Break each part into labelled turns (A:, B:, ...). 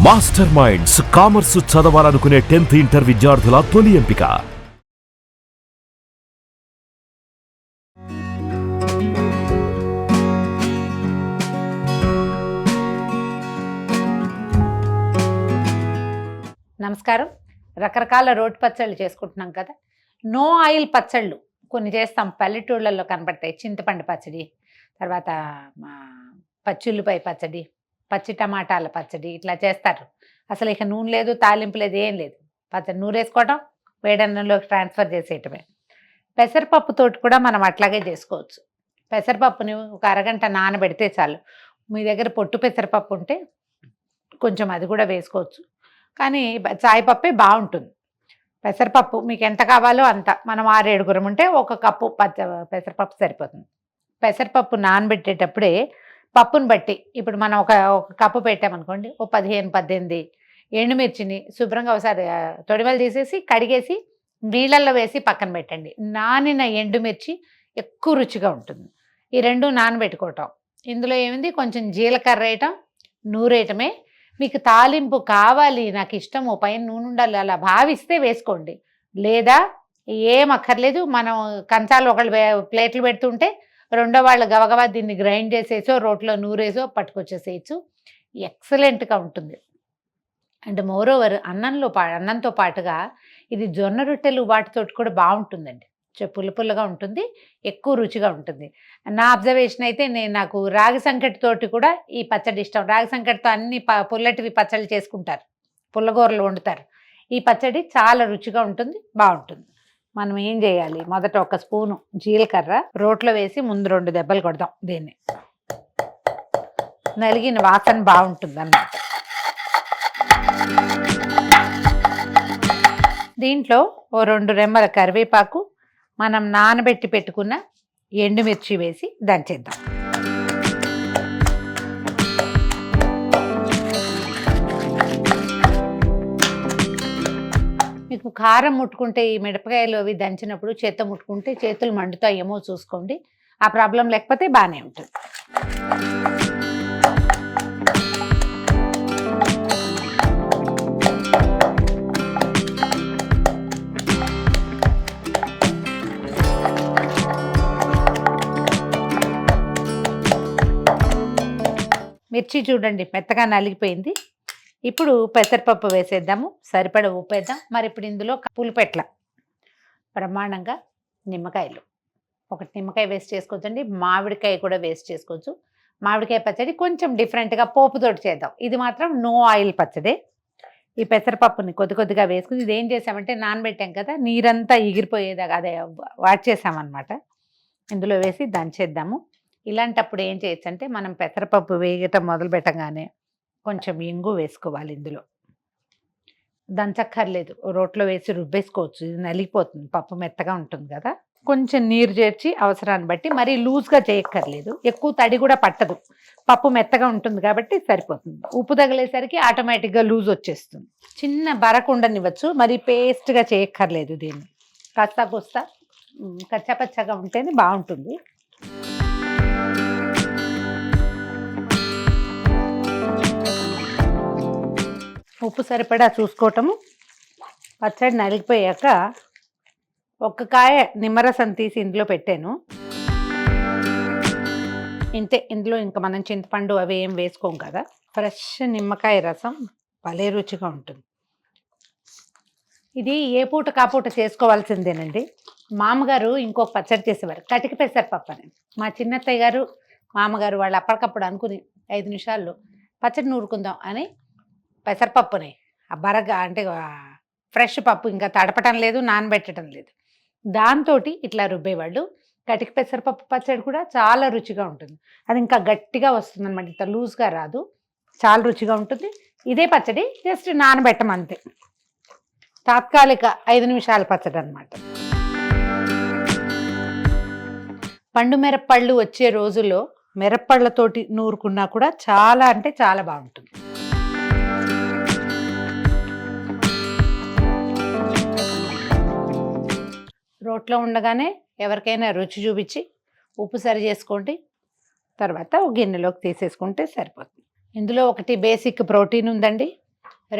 A: Master minds commerce చదవాలనుకునే 10th inter విద్యార్థుల తొలి ఎంపిక.
B: నమస్కారం. రకరకాల రోటి పచ్చళ్ళు చేసుకుంటున్నాం కదా. నో ఆయిల్ పచ్చళ్ళు కొన్ని చేస్తాం, పల్లెటూళ్ళల్లో కనబడతాయి. చింతపండు పచ్చడి, తర్వాత పచ్చిల్లిపాయ పచ్చడి, పచ్చి టమాటాల పచ్చడి, ఇట్లా చేస్తారు. అసలు ఇక నూనె లేదు, తాలింపు లేదు, ఏం లేదు. పచ్చడి నూరేసుకోవడం, వేడన్నంలోకి ట్రాన్స్ఫర్ చేసేయటమే. పెసరపప్పుతోటి కూడా మనం అట్లాగే చేసుకోవచ్చు. పెసరపప్పుని ఒక అరగంట నానబెడితే చాలు. మీ దగ్గర పొట్టు పెసరపప్పు ఉంటే కొంచెం అది కూడా వేసుకోవచ్చు, కానీ చాయపప్పే బాగుంటుంది. పెసరపప్పు మీకు ఎంత కావాలో అంత, మనం 6-7 ఉంటే 1 కప్పు పెసరపప్పు సరిపోతుంది. పెసరపప్పు నానబెట్టేటప్పుడే పప్పును బట్టి, ఇప్పుడు మనం ఒక కప్పు పెట్టామనుకోండి, 15-18 ఎండుమిర్చిని శుభ్రంగా ఒకసారి తొడిమలు తీసేసి కడిగేసి నీళ్ళల్లో వేసి పక్కన పెట్టండి. నానిన ఎండుమిర్చి ఎక్కువ రుచిగా ఉంటుంది. ఈ రెండు నానబెట్టుకోవటం. ఇందులో ఏమింది, కొంచెం జీలకర్ర వేయటం, నూరేయటమే. మీకు తాలింపు కావాలి, నాకు ఇష్టము, పైన నూనె ఉండాలి, అలా భావిస్తే వేసుకోండి. లేదా ఏం అక్కర్లేదు. మనం కంచాలు ఒకళ్ళు ప్లేట్లు పెడుతుంటే రెండో వాళ్ళు గవగవా దీన్ని గ్రైండ్ చేసేసో రోట్లో నూరేసో పట్టుకొచ్చేసేయచ్చు. ఎక్సలెంట్గా ఉంటుంది. అండ్ మోరోవర్ అన్నంతో పాటుగా ఇది జొన్న రొట్టెలు వాటితోటి కూడా బాగుంటుందండి. పుల్లగా ఉంటుంది, ఎక్కువ రుచిగా ఉంటుంది. నా అబ్జర్వేషన్ అయితే నాకు రాగి సంకటితోటి కూడా ఈ పచ్చడి ఇష్టం. రాగి సంకటితో అన్ని పుల్లటివి పచ్చళ్ళు చేసుకుంటారు, పుల్లగూరలు వండుతారు. ఈ పచ్చడి చాలా రుచిగా ఉంటుంది, బాగుంటుంది. మనం ఏం చేయాలి, మొదట 1 స్పూను జీలకర్ర రోట్లో వేసి ముందు 2 దెబ్బలు కొడదాం. దీన్ని నలిగిన వాసన బాగుంటుంది అన్నమాట. దీంట్లో 2 రెమ్మల కరివేపాకు, మనం నానబెట్టి పెట్టుకున్న ఎండుమిర్చి వేసి దంచేద్దాం. మీకు కారం ముట్టుకుంటే, ఈ మిరపకాయలు అవి దంచినప్పుడు చేత్తో ముట్టుకుంటే చేతులు మండుతాయేమో చూసుకోండి. ఆ ప్రాబ్లం లేకపోతే బాగానే ఉంటుంది. మిర్చి చూడండి మెత్తగా నలిగిపోయింది. ఇప్పుడు పెసరపప్పు వేసేద్దాము, సరిపడ ఉప్పు వేద్దాం. మరి ఇప్పుడు ఇందులో పులిపెట్ల బ్రహ్మాండంగా నిమ్మకాయలు, 1 నిమ్మకాయ వేస్ట్ చేసుకోవచ్చండి. మామిడికాయ కూడా వేస్ట్ చేసుకోవచ్చు. మామిడికాయ పచ్చడి కొంచెం డిఫరెంట్గా పోపుతోటి చేద్దాం. ఇది మాత్రం నో ఆయిల్ పచ్చడే. ఈ పెసరపప్పుని కొద్దిగా వేసుకుని, ఇది ఏం చేసామంటే నానబెట్టాం కదా, నీరంతా ఎగిరిపోయేదాకా అదే వాడ్చేసామన్నమాట. ఇందులో వేసి దంచేద్దాము. ఇలాంటప్పుడు ఏం చేయొచ్చు అంటే, మనం పెసరపప్పు వేయటం మొదలు పెట్టగానే కొంచెం ఇంగు వేసుకోవాలి. ఇందులో దంచక్కర్లేదు, రోట్లో వేసి రుబ్బేసుకోవచ్చు. ఇది నలిగిపోతుంది, పప్పు మెత్తగా ఉంటుంది కదా. కొంచెం నీరు చేర్చి అవసరాన్ని బట్టి, మరీ లూజ్గా చేయక్కర్లేదు, ఎక్కువ తడి కూడా పట్టదు, పప్పు మెత్తగా ఉంటుంది కాబట్టి సరిపోతుంది. ఉప్పు తగిలేసరికి ఆటోమేటిక్గా లూజ్ వచ్చేస్తుంది. చిన్న బరకు ఉండనివ్వచ్చు, మరి పేస్ట్గా చేయక్కర్లేదు. దీన్ని కాస్త కోస్తా కచ్చాపచ్చగా ఉంటేనే బాగుంటుంది. ఉప్పు సరిపడా చూసుకోవటము. పచ్చడి నలిగిపోయాక 1 కాయ నిమ్మరసం తీసి ఇందులో పెట్టాను. ఇంతే. ఇందులో ఇంకా మనం చింతపండు అవి ఏం వేసుకోం కదా. ఫ్రెష్ నిమ్మకాయ రసం భలే రుచిగా ఉంటుంది. ఇది ఏ పూట కాపూట చేసుకోవాల్సిందేనండి. మామగారు ఇంకొక పచ్చడి చేసేవారు, కటిక పెసరపప్పు అని. మా చిన్నత్తయ్య గారు, మామగారు వాళ్ళు అప్పటికప్పుడు అనుకుని 5 నిమిషాల్లో పచ్చడి నూరుకుందాం అని పెసరపప్పుని బరగా అంటే ఫ్రెష్ పప్పు, ఇంకా తడపటం లేదు, నానబెట్టడం లేదు, దాంతో ఇట్లా రుబ్బేవాళ్ళు. కటిక పెసరపప్పు పచ్చడి కూడా చాలా రుచిగా ఉంటుంది. అది ఇంకా గట్టిగా వస్తుంది అనమాట, ఇంత లూజ్గా రాదు, చాలా రుచిగా ఉంటుంది. ఇదే పచ్చడి జస్ట్ నానబెట్టమంతే, తాత్కాలిక 5 నిమిషాల పచ్చడి అనమాట. పండు మిరప్పళ్ళు వచ్చే రోజుల్లో మిరప్పళ్ళతోటి నూరుకున్నా కూడా చాలా అంటే చాలా బాగుంటుంది. రోట్లో ఉండగానే ఎవరికైనా రుచి చూపించి ఉప్పు సరి చేసుకోండి. తర్వాత ఒక గిన్నెలోకి తీసేసుకుంటే సరిపోతుంది. ఇందులో ఒకటి బేసిక్ ప్రోటీన్ ఉందండి,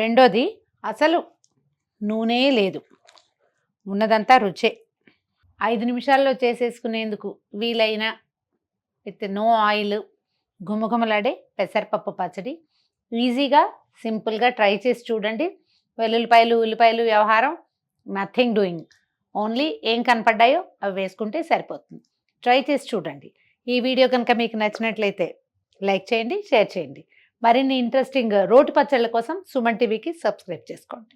B: రెండోది అసలు నూనె లేదు, ఉన్నదంతా రుచే. 5 నిమిషాల్లో చేసేసుకునేందుకు వీలైన విత్ నో ఆయిల్ గుమగుమలాడే పెసరపప్పు పచ్చడి ఈజీగా సింపుల్గా ట్రై చేసి చూడండి. వెల్లుల్లిపాయలు ఉల్లిపాయలు వ్యవహారం నథింగ్ డూయింగ్, ఓన్లీ ఏం కనపడ్డాయో అవి వేసుకుంటే సరిపోతుంది. ట్రై చేసి చూడండి. ఈ వీడియో కనుక మీకు నచ్చినట్లయితే లైక్ చేయండి, షేర్ చేయండి. మరిన్ని ఇంట్రెస్టింగ్ రోటి పచ్చళ్ళ కోసం సుమన్ టీవీకి సబ్స్క్రైబ్ చేసుకోండి.